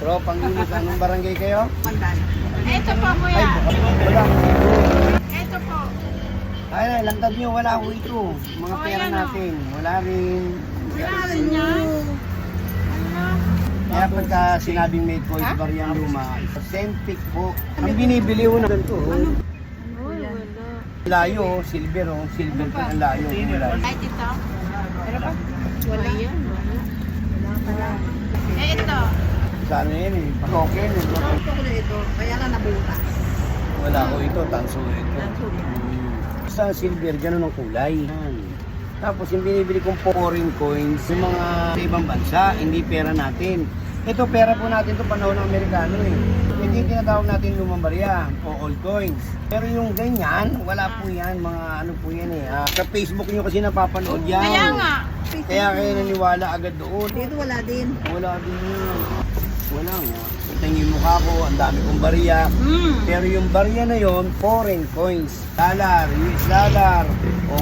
Bro, panglinis, anong barangay kayo? Pandan. Ito po, kuya. Wala. Ito po. Ay, lantad nyo, wala ko ito. Mga Oh, pera yan, oh. natin. Wala rin. Wala rin yan. Ano? Kaya pagka sinabing may coins bar yung luma, Centric po. Ang binibili ko na ganito. Uy, wala. Layo, silver oh. Silver pa ang layo. Kahit ito? Pero pa? Wala yan. Wala. Eh, ito. Sa ano yan eh. Token eh. Gusto ko na ito. Kaya lang nabutas. Wala ko ito, tanso ito. Sa silver, ganun ang kulay. Tapos yung binibili kong foreign coins, yung mga sa ibang bansa, hindi pera natin. Ito pera po natin to panahon ng Amerikano eh. Ito yung tinatawag natin lumang barya o old coins. Pero yung ganyan, wala po yan, mga ano po yan eh. Sa Facebook nyo kasi napapanood yan. Kaya nga. Kaya kayo naniwala agad doon. Dito wala din. Wala din yun. Wala nga. Ito yung mukha ko, ang dami kong barya. Pero yung barya na yon, foreign coins. Dollar, US dollar, o